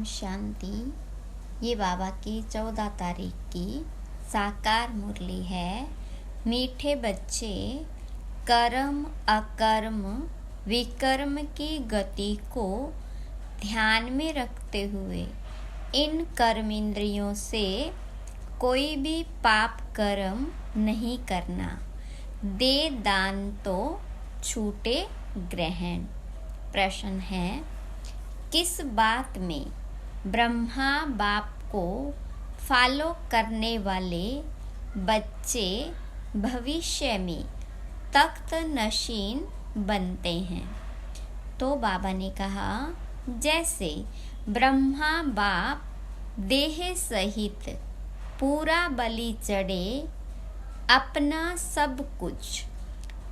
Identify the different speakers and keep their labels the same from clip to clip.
Speaker 1: ओम शांति। ये बाबा की 14 तारीख की साकार मुरली है। मीठे बच्चे, कर्म अकर्म विकर्म की गति को ध्यान में रखते हुए इन कर्मेंद्रियों से कोई भी पाप कर्म नहीं करना। दे दान तो छूटे ग्रहण। प्रश्न है, किस बात में ब्रह्मा बाप को फॉलो करने वाले बच्चे भविष्य में तख्त नशीन बनते हैं? तो बाबा ने कहा, जैसे ब्रह्मा बाप देह सहित पूरा बलि चढ़े अपना सब कुछ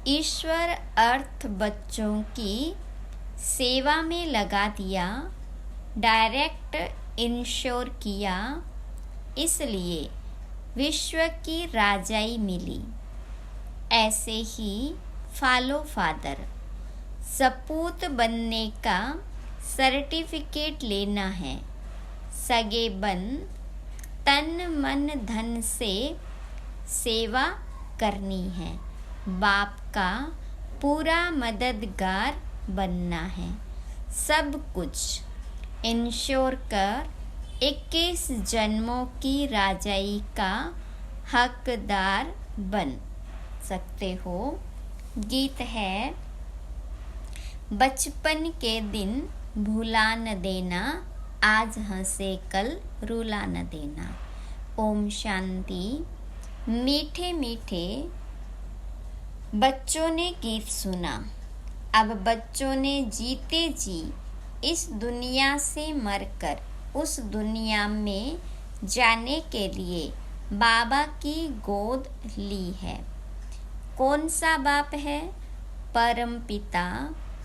Speaker 1: ईश्वर अर्थ बच्चों की सेवा में लगा दिया, डायरेक्ट इंश्योर किया, इसलिए विश्व की राजाई मिली। ऐसे ही फॉलो फादर सपूत बनने का सर्टिफिकेट लेना है। सगे बन तन मन धन से सेवा करनी है। बाप का पूरा मददगार बनना है। सब कुछ इंश्योर कर 21 जन्मों की राजाई का हकदार बन सकते हो। गीत है, बचपन के दिन भुला न देना, आज हंसे कल रुला न देना। ओम शांति। मीठे मीठे बच्चों ने गीत सुना। अब बच्चों ने जीते जी इस दुनिया से मरकर उस दुनिया में जाने के लिए बाबा की गोद ली है। कौन सा बाप है? परम पिता,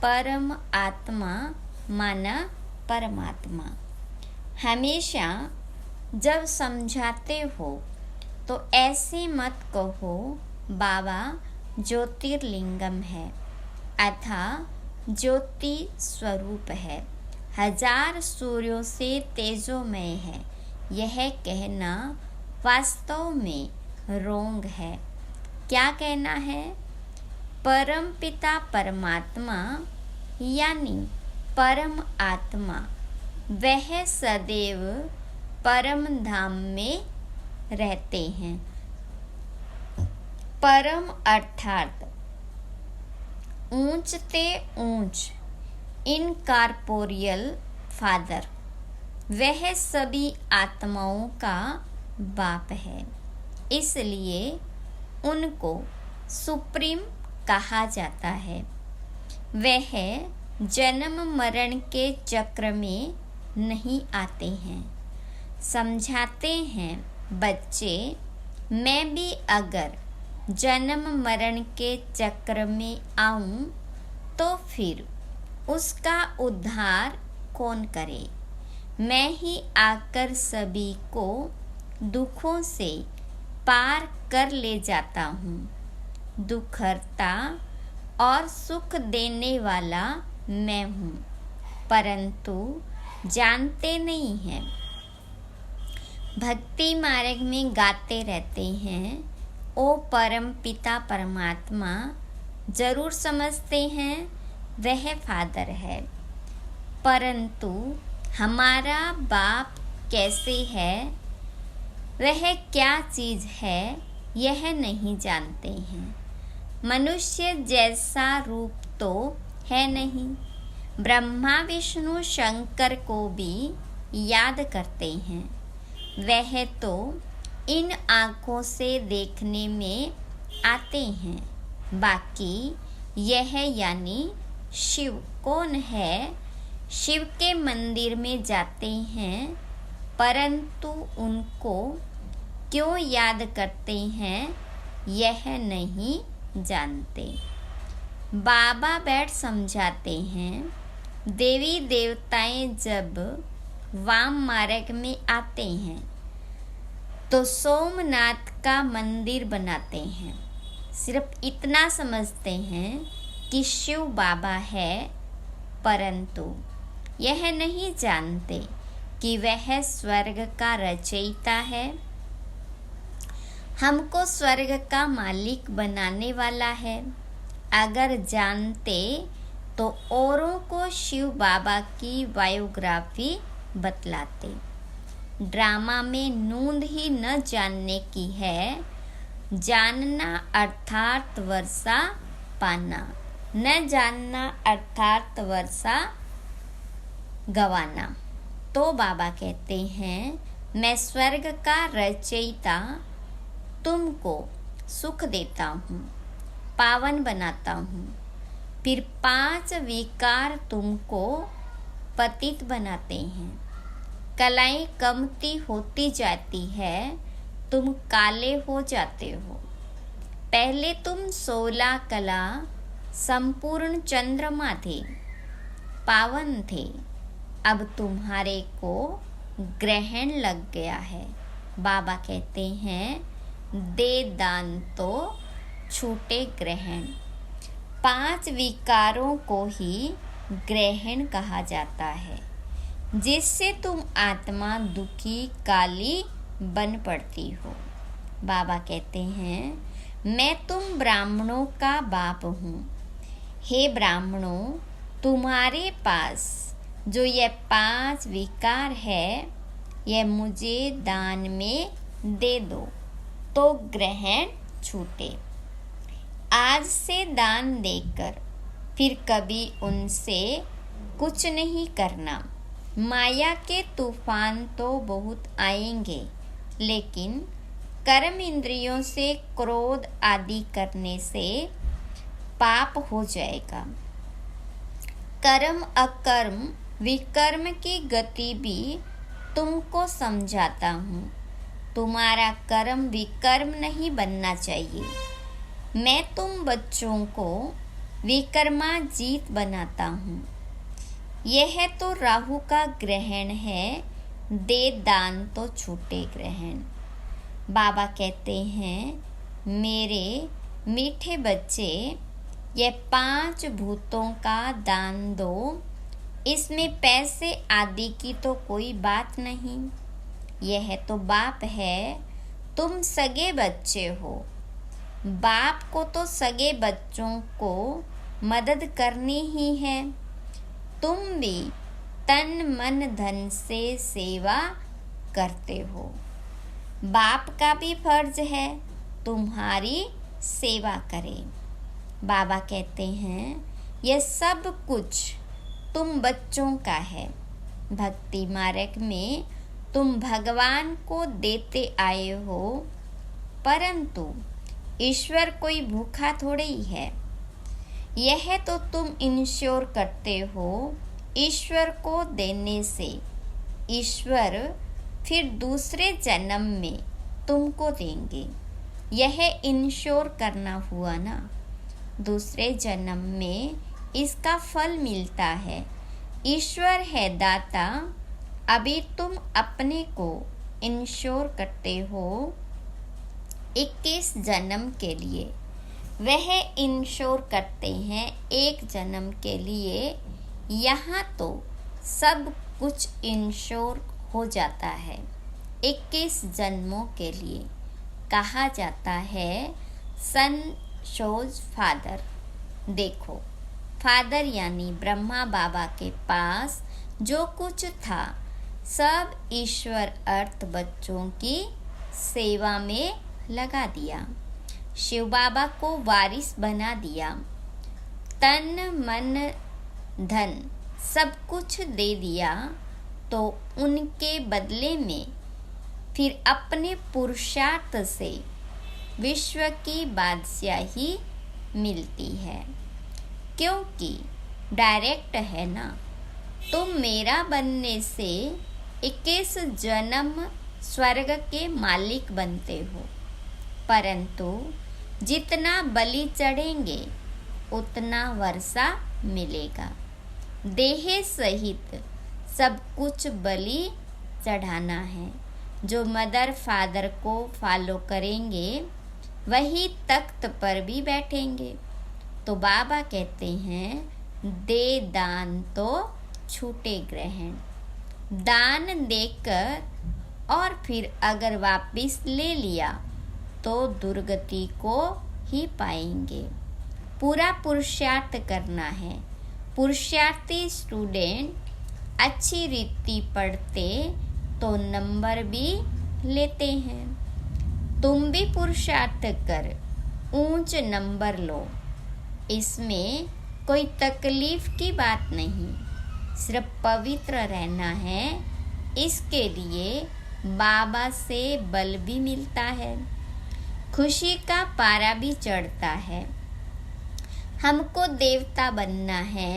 Speaker 1: परम आत्मा माना परमात्मा। हमेशा जब समझाते हो तो ऐसे मत कहो बाबा ज्योतिर्लिंगम है अथा ज्योति स्वरूप है, हजार सूर्यों से तेजोमय है। यह कहना वास्तव में रोंग है। क्या कहना है? परम पिता परमात्मा यानी परम आत्मा, वह सदैव परम धाम में रहते हैं। परम अर्थात ऊंच ते ऊंच, इनकॉर्पोरियल फादर, वह सभी आत्माओं का बाप है। इसलिए उनको सुप्रीम कहा जाता है। वह जन्म मरण के चक्र में नहीं आते हैं। समझाते हैं बच्चे, मैं भी अगर जन्म मरण के चक्र में आऊं तो फिर उसका उद्धार कौन करे? मैं ही आकर सभी को दुखों से पार कर ले जाता हूँ। दुखहर्ता और सुख देने वाला मैं हूँ, परंतु जानते नहीं हैं। भक्ति मार्ग में गाते रहते हैं, ओ परम पिता परमात्मा। जरूर समझते हैं वह फादर है, परंतु हमारा बाप कैसे है, वह क्या चीज़ है, यह नहीं जानते हैं। मनुष्य जैसा रूप तो है नहीं। ब्रह्मा विष्णु शंकर को भी याद करते हैं। वह तो इन आँखों से देखने में आते हैं। बाकी यह यानी शिव कौन है? शिव के मंदिर में जाते हैं, परंतु उनको क्यों याद करते हैं यह नहीं जानते। बाबा बैठ समझाते हैं, देवी देवताएं जब वाम मार्ग में आते हैं तो सोमनाथ का मंदिर बनाते हैं। सिर्फ इतना समझते हैं कि शिव बाबा है, परंतु यह नहीं जानते कि वह स्वर्ग का रचयिता है, हमको स्वर्ग का मालिक बनाने वाला है। अगर जानते तो औरों को शिव बाबा की बायोग्राफी बतलाते। ड्रामा में नूंद ही न जानने की है, जानना अर्थात वर्षा पाना, न जानना अर्थात वर्षा गवाना। तो बाबा कहते हैं, मैं स्वर्ग का रचयिता तुमको सुख देता हूँ, पावन बनाता हूँ, फिर 5 विकार तुमको पतित बनाते हैं। कलाएं कमती होती जाती है, तुम काले हो जाते हो। पहले तुम 16 कला संपूर्ण चंद्रमा थे, पावन थे, अब तुम्हारे को ग्रहण लग गया है। बाबा कहते हैं, दे दान तो छूटे ग्रहण। 5 विकारों को ही ग्रहण कहा जाता है, जिससे तुम आत्मा दुखी काली बन पड़ती हो। बाबा कहते हैं, मैं तुम ब्राह्मणों का बाप हूँ। हे ब्राह्मणों, तुम्हारे पास जो ये 5 विकार है, यह मुझे दान में दे दो तो ग्रहण छूटे। आज से दान देकर फिर कभी उनसे कुछ नहीं करना। माया के तूफान तो बहुत आएंगे, लेकिन कर्म इंद्रियों से क्रोध आदि करने से पाप हो जाएगा। कर्म अकर्म विकर्म की गति भी तुमको समझाता हूँ। तुम्हारा कर्म विकर्म नहीं बनना चाहिए। मैं तुम बच्चों को विकर्माजीत बनाता हूँ। यह तो राहु का ग्रहण है, दे दान तो छूटे ग्रहण। बाबा कहते हैं, मेरे मीठे बच्चे, ये 5 भूतों का दान दो। इसमें पैसे आदि की तो कोई बात नहीं। यह तो बाप है, तुम सगे बच्चे हो। बाप को तो सगे बच्चों को मदद करनी ही है। तुम भी तन मन धन से सेवा करते हो। बाप का भी फर्ज है तुम्हारी सेवा करे। बाबा कहते हैं, यह सब कुछ तुम बच्चों का है। भक्ति मार्ग में तुम भगवान को देते आए हो, परंतु ईश्वर कोई भूखा थोड़े ही है। यह तो तुम इंश्योर करते हो ईश्वर को देने से। ईश्वर फिर दूसरे जन्म में तुमको देंगे। यह इंश्योर करना हुआ ना। दूसरे जन्म में इसका फल मिलता है। ईश्वर है दाता। अभी तुम अपने को इंश्योर करते हो 21 जन्म के लिए। वह इंश्योर करते हैं 1 जन्म के लिए। यहाँ तो सब कुछ इंश्योर हो जाता है 21 जन्मों के लिए। कहा जाता है सन शोज फादर। देखो, फादर यानी ब्रह्मा बाबा के पास जो कुछ था सब ईश्वर अर्थ बच्चों की सेवा में लगा दिया। शिव बाबा को वारिस बना दिया। तन मन धन सब कुछ दे दिया, तो उनके बदले में फिर अपने पुरुषार्थ से विश्व की बादशाही मिलती है। क्योंकि डायरेक्ट है ना। तुम मेरा बनने से 21 जन्म स्वर्ग के मालिक बनते हो, परंतु जितना बलि चढ़ेंगे उतना वर्षा मिलेगा। देह सहित सब कुछ बलि चढ़ाना है। जो मदर फादर को फॉलो करेंगे वही तख्त पर भी बैठेंगे। तो बाबा कहते हैं, दे दान तो छूटे ग्रहण। दान देकर और फिर अगर वापस ले लिया तो दुर्गति को ही पाएंगे। पूरा पुरुषार्थ करना है। पुरुषार्थी स्टूडेंट अच्छी रीति पढ़ते तो नंबर भी लेते हैं। तुम भी पुरुषार्थ कर ऊंच नंबर लो। इसमें कोई तकलीफ की बात नहीं, सिर्फ पवित्र रहना है। इसके लिए बाबा से बल भी मिलता है, खुशी का पारा भी चढ़ता है। हमको देवता बनना है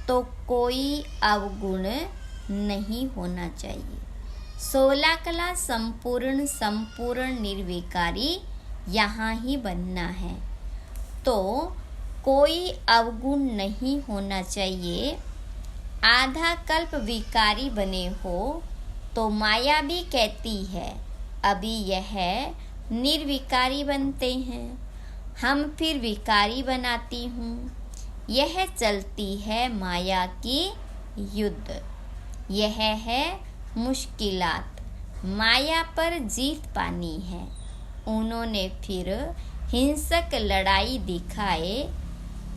Speaker 1: तो कोई अवगुण नहीं होना चाहिए। 16 कला संपूर्ण निर्विकारी यहाँ ही बनना है, तो कोई अवगुण नहीं होना चाहिए। आधा कल्प विकारी बने हो तो माया भी कहती है अभी यह निर्विकारी बनते हैं, हम फिर विकारी बनाती हूँ। यह चलती है माया की युद्ध, यह है मुश्किलात। माया पर जीत पानी है। उन्होंने फिर हिंसक लड़ाई दिखाए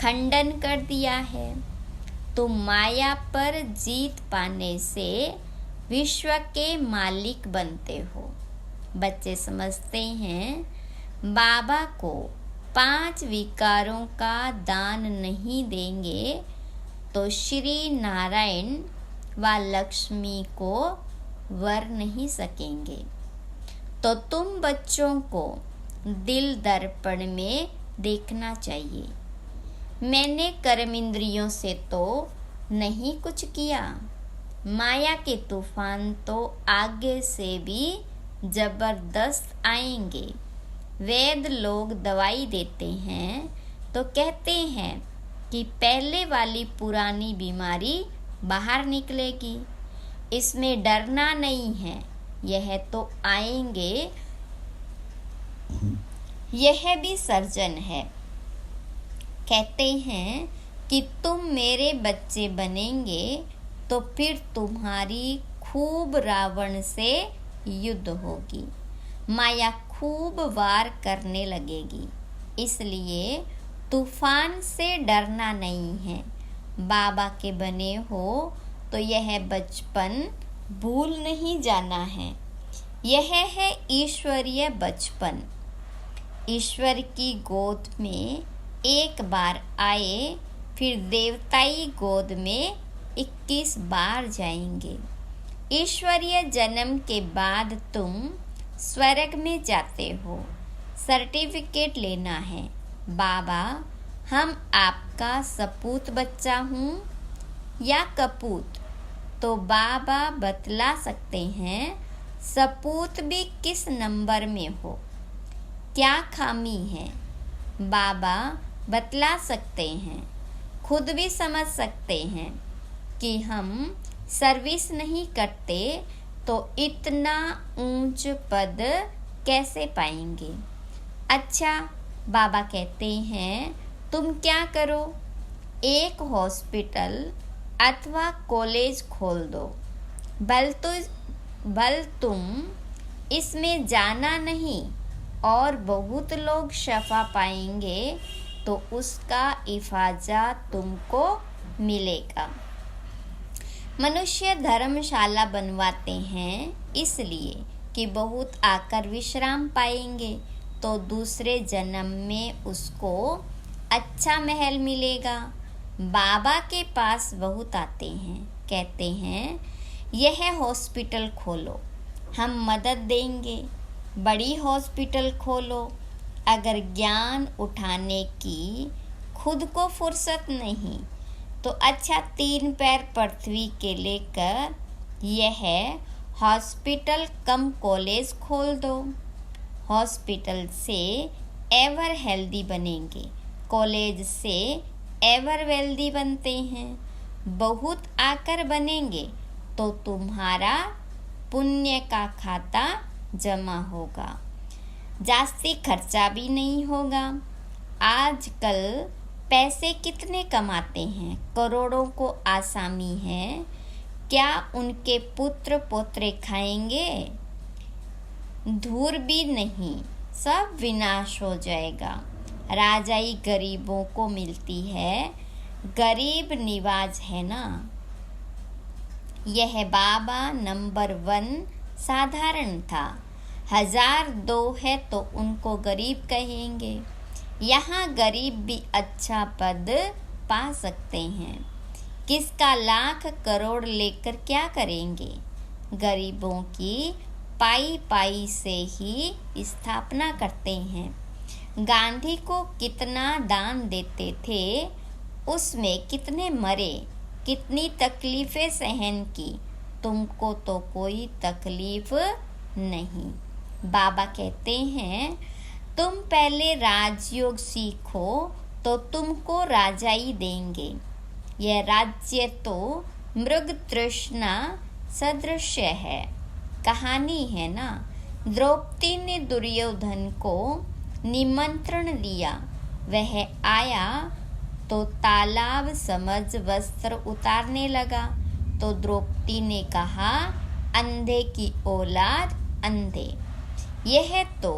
Speaker 1: खंडन कर दिया है। तुम माया पर जीत पाने से विश्व के मालिक बनते हो। बच्चे समझते हैं बाबा को 5 विकारों का दान नहीं देंगे तो श्री नारायण व लक्ष्मी को वर नहीं सकेंगे। तो तुम बच्चों को दिल दर्पण में देखना चाहिए। मैंने कर्म इंद्रियों से तो नहीं कुछ किया। माया के तूफान तो आगे से भी जबरदस्त आएंगे। वैद लोग दवाई देते हैं तो कहते हैं कि पहले वाली पुरानी बीमारी बाहर निकलेगी, इसमें डरना नहीं है, यह तो आएंगे। यह भी सर्जन है। कहते हैं कि तुम मेरे बच्चे बनेंगे तो फिर तुम्हारी खूब रावण से युद्ध होगी, माया खूब वार करने लगेगी। इसलिए तूफान से डरना नहीं है। बाबा के बने हो तो यह बचपन भूल नहीं जाना है। यह है ईश्वरीय बचपन। ईश्वर की गोद में एक बार आए, फिर देवताई गोद में 21 बार जाएंगे। ईश्वरीय जन्म के बाद तुम स्वर्ग में जाते हो। सर्टिफिकेट लेना है। बाबा, हम आपका सपूत बच्चा हूँ या कपूत? तो बाबा बतला सकते हैं सपूत भी किस नंबर में हो, क्या खामी है। बाबा बतला सकते हैं, खुद भी समझ सकते हैं कि हम सर्विस नहीं करते तो इतना ऊंच पद कैसे पाएंगे। अच्छा, बाबा कहते हैं तुम क्या करो, एक हॉस्पिटल अथवा कॉलेज खोल दो। बल तुम इसमें जाना नहीं और बहुत लोग शफा पाएंगे तो उसका इफाजा तुमको मिलेगा। मनुष्य धर्मशाला बनवाते हैं इसलिए कि बहुत आकर विश्राम पाएंगे तो दूसरे जन्म में उसको अच्छा महल मिलेगा। बाबा के पास बहुत आते हैं, कहते हैं यह हॉस्पिटल खोलो, हम मदद देंगे। बड़ी हॉस्पिटल खोलो। अगर ज्ञान उठाने की खुद को फुर्सत नहीं तो अच्छा 3 पैर पृथ्वी के लेकर यह हॉस्पिटल कम कॉलेज खोल दो। हॉस्पिटल से एवर हेल्दी बनेंगे, कॉलेज से एवर वेल्दी बनते हैं। बहुत आकर बनेंगे तो तुम्हारा पुण्य का खाता जमा होगा, जास्ती खर्चा भी नहीं होगा। आजकल पैसे कितने कमाते हैं, करोड़ों को आसामी है। क्या उनके पुत्र पोत्रे खाएंगे? धूर भी नहीं, सब विनाश हो जाएगा। राजाई गरीबों को मिलती है, गरीब निवाज है ना। यह बाबा नंबर 1 साधारण था। 1002 है तो उनको गरीब कहेंगे। यहाँ गरीब भी अच्छा पद पा सकते हैं। किसका लाख करोड़ लेकर क्या करेंगे? गरीबों की पाई पाई से ही स्थापना करते हैं। गांधी को कितना दान देते थे, उसमें कितने मरे, कितनी तकलीफें सहन की। तुमको तो कोई तकलीफ नहीं। बाबा कहते हैं, तुम पहले राजयोग सीखो तो तुमको राजाई देंगे। यह राज्य तो मृग तृष्णा सदृश है। कहानी है ना। द्रौपदी ने दुर्योधन को निमंत्रण दिया। वह आया तो तालाब समझ वस्त्र उतारने लगा तो द्रौपदी ने कहा, अंधे की औलाद अंधे। यह तो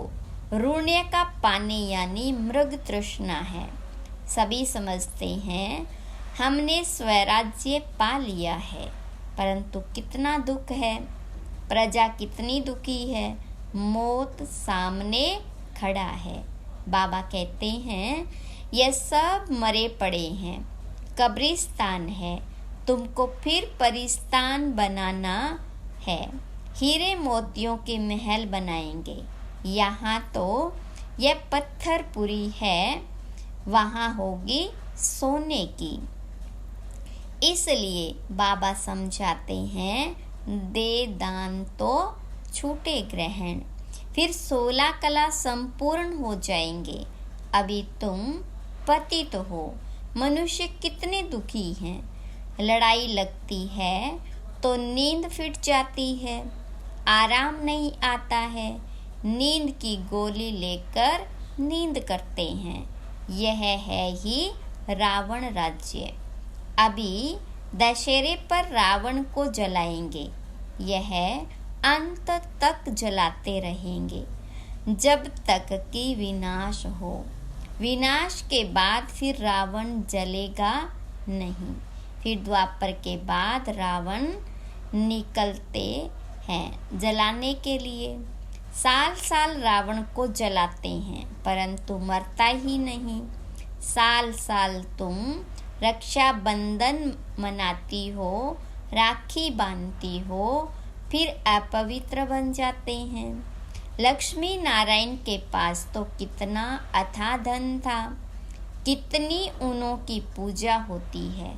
Speaker 1: रूण्य का पानी यानी मृग तृष्णा है। सभी समझते हैं हमने स्वराज्य पा लिया है, परंतु कितना दुख है। प्रजा कितनी दुखी है। मौत सामने खड़ा है। बाबा कहते हैं, यह सब मरे पड़े हैं, कब्रिस्तान है। तुमको फिर परिस्तान बनाना है। हीरे मोतियों के महल बनाएंगे। यहाँ तो यह पत्थरपुरी है, वहाँ होगी सोने की। इसलिए बाबा समझाते हैं, दे दान तो छूटे ग्रहण। फिर 16 कला संपूर्ण हो जाएंगे। अभी तुम पतित हो। मनुष्य कितने दुखी हैं। लड़ाई लगती है तो नींद फिट जाती है, आराम नहीं आता है। नींद की गोली लेकर नींद करते हैं। यह है ही रावण राज्य। अभी दशहरे पर रावण को जलाएंगे। यह अंत तक जलाते रहेंगे जब तक कि विनाश हो। विनाश के बाद फिर रावण जलेगा नहीं। फिर द्वापर के बाद रावण निकलते हैं जलाने के लिए। साल साल रावण को जलाते हैं, परंतु मरता ही नहीं। साल साल तुम रक्षाबंधन मनाती हो, राखी बांधती हो, फिर अपवित्र बन जाते हैं। लक्ष्मी नारायण के पास तो कितना अथाह धन था। कितनी उनों की पूजा होती है।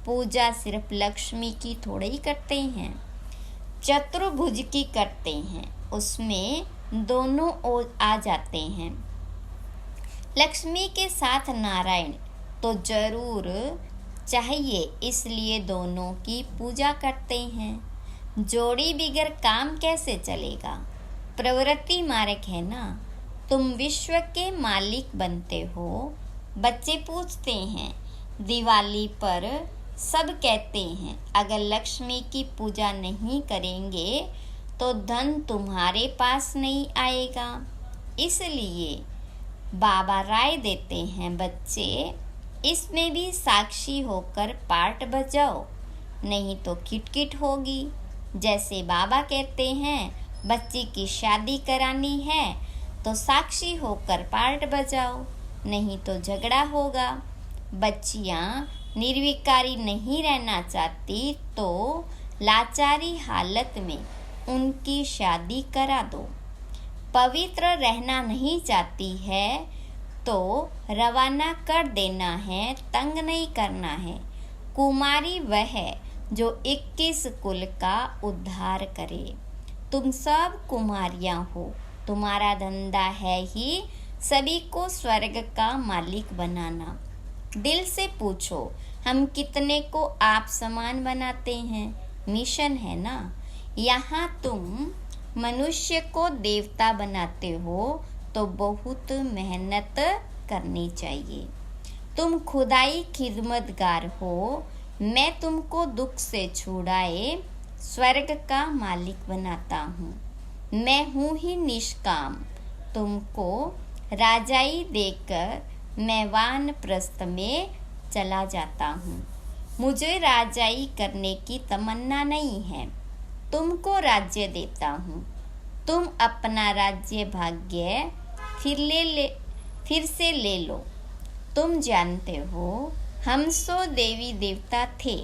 Speaker 1: पूजा सिर्फ लक्ष्मी की थोड़ी ही करते हैं, चतुर्भुज की करते हैं। उसमें दोनों ओर आ जाते हैं। लक्ष्मी के साथ नारायण तो जरूर चाहिए, इसलिए दोनों की पूजा करते हैं। जोड़ी बिगर काम कैसे चलेगा। प्रवृत्ति मार्ग है ना। तुम विश्व के मालिक बनते हो। बच्चे पूछते हैं, दिवाली पर सब कहते हैं, अगर लक्ष्मी की पूजा नहीं करेंगे तो धन तुम्हारे पास नहीं आएगा। इसलिए बाबा राय देते हैं, बच्चे इसमें भी साक्षी होकर पार्ट बजाओ, नहीं तो किटकिट होगी। जैसे बाबा कहते हैं, बच्ची की शादी करानी है तो साक्षी होकर पार्ट बजाओ, नहीं तो झगड़ा होगा। बच्चियाँ निर्विकारी नहीं रहना चाहती तो लाचारी हालत में उनकी शादी करा दो। पवित्र रहना नहीं चाहती है तो रवाना कर देना है, तंग नहीं करना है। कुमारी वह है जो 21 कुल का उद्धार करे। तुम सब कुमारियाँ हो। तुम्हारा धंधा है ही सभी को स्वर्ग का मालिक बनाना। दिल से पूछो, हम कितने को आप समान बनाते हैं। मिशन है ना। यहाँ तुम मनुष्य को देवता बनाते हो तो बहुत मेहनत करनी चाहिए। तुम खुदाई खिदमतगार हो, मैं तुमको दुख से छुड़ाए स्वर्ग का मालिक बनाता हूँ। मैं हूँ ही निष्काम, तुमको राजाई देकर मैं वानप्रस्थ में चला जाता हूँ। मुझे राजाई करने की तमन्ना नहीं है, तुमको राज्य देता हूँ। तुम अपना राज्य भाग्य फिर से ले लो। तुम जानते हो हम 100 देवी देवता थे,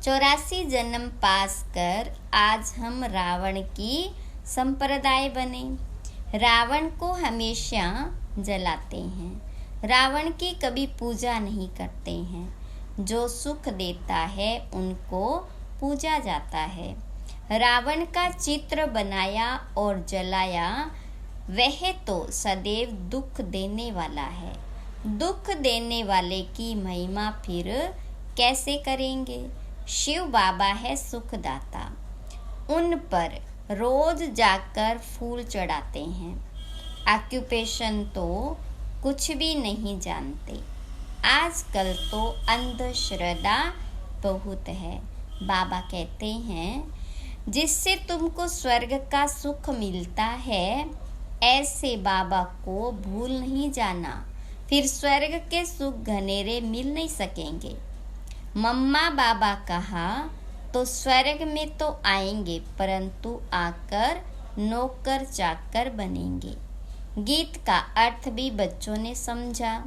Speaker 1: 84 जन्म पास कर आज हम रावण की संप्रदाय बने। रावण को हमेशा जलाते हैं, रावण की कभी पूजा नहीं करते हैं। जो सुख देता है उनको पूजा जाता है। रावण का चित्र बनाया और जलाया, वह तो सदैव दुख देने वाला है। दुख देने वाले की महिमा फिर कैसे करेंगे। शिव बाबा है सुखदाता, उन पर रोज जाकर फूल चढ़ाते हैं। ऑक्यूपेशन तो कुछ भी नहीं जानते। आजकल तो अंधश्रद्धा बहुत है। बाबा कहते हैं जिससे तुमको स्वर्ग का सुख मिलता है, ऐसे बाबा को भूल नहीं जाना, फिर स्वर्ग के सुख घनेरे मिल नहीं सकेंगे। मम्मा बाबा कहा तो स्वर्ग में तो आएंगे, परंतु आकर नौकर चाकर बनेंगे। गीत का अर्थ भी बच्चों ने समझा।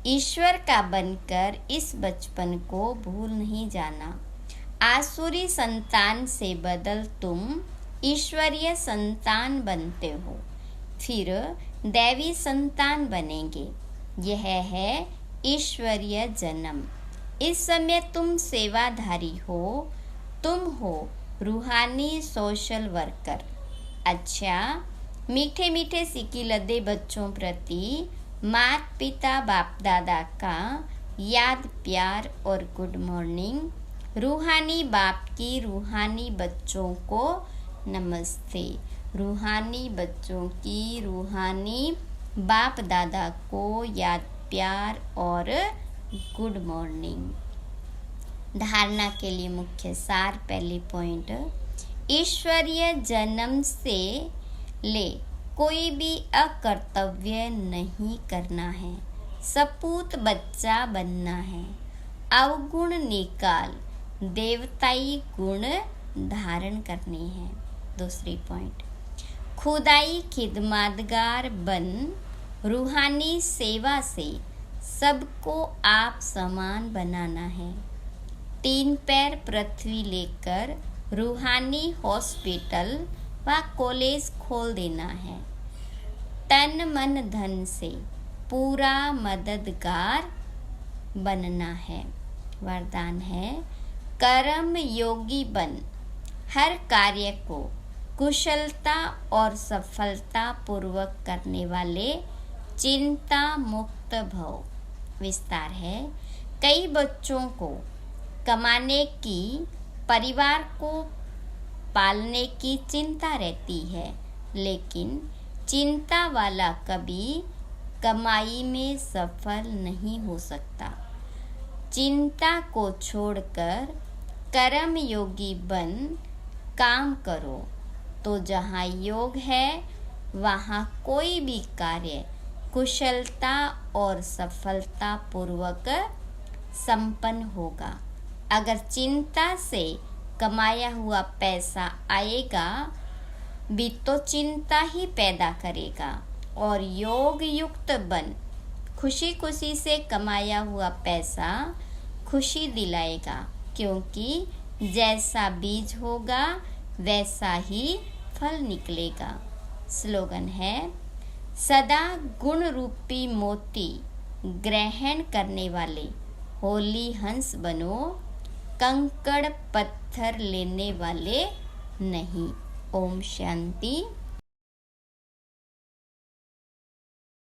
Speaker 1: ईश्वर का बनकर इस बचपन को भूल नहीं जाना। आसुरी संतान से बदल तुम ईश्वरीय संतान बनते हो, फिर दैवी संतान बनेंगे। यह है ईश्वरीय जन्म। इस समय तुम सेवाधारी हो, तुम हो रूहानी सोशल वर्कर। अच्छा, मीठे मीठे सिक्की लदे बच्चों प्रति माता पिता बाप दादा का याद प्यार और गुड मॉर्निंग। रूहानी बाप की रूहानी बच्चों को नमस्ते। रूहानी बच्चों की रूहानी बाप दादा को याद प्यार और गुड मॉर्निंग। धारणा के लिए मुख्य सार। पहली पॉइंट, ईश्वरीय जन्म से ले कोई भी अकर्तव्य नहीं करना है, सपूत बच्चा बनना है। अवगुण निकाल, देवताई गुण धारण करने हैं। दूसरी पॉइंट, खुदाई खिदमतगार बन, रूहानी सेवा से सबको आप समान बनाना है। 3 पैर पृथ्वी लेकर रूहानी हॉस्पिटल व कॉलेज खोल देना है। तन मन धन से पूरा मददगार बनना है। वरदान है, कर्म योगी बन, हर कार्य को कुशलता और सफलता पूर्वक करने वाले चिंता मुक्त भव। विस्तार है, कई बच्चों को कमाने की, परिवार को पालने की चिंता रहती है, लेकिन चिंता वाला कभी कमाई में सफल नहीं हो सकता। चिंता को छोड़कर कर्म योगी बन काम करो, तो जहाँ योग है वहाँ कोई भी कार्य कुशलता और सफलता पूर्वक संपन्न होगा। अगर चिंता से कमाया हुआ पैसा आएगा भी तो चिंता ही पैदा करेगा, और योग युक्त बन, खुशी खुशी से कमाया हुआ पैसा खुशी दिलाएगा, क्योंकि जैसा बीज होगा वैसा ही फल निकलेगा। स्लोगन है, सदा गुण रूपी मोती ग्रहण करने वाले होली हंस बनो, कंकड़ पत्थर लेने वाले नहीं। ओम शांति।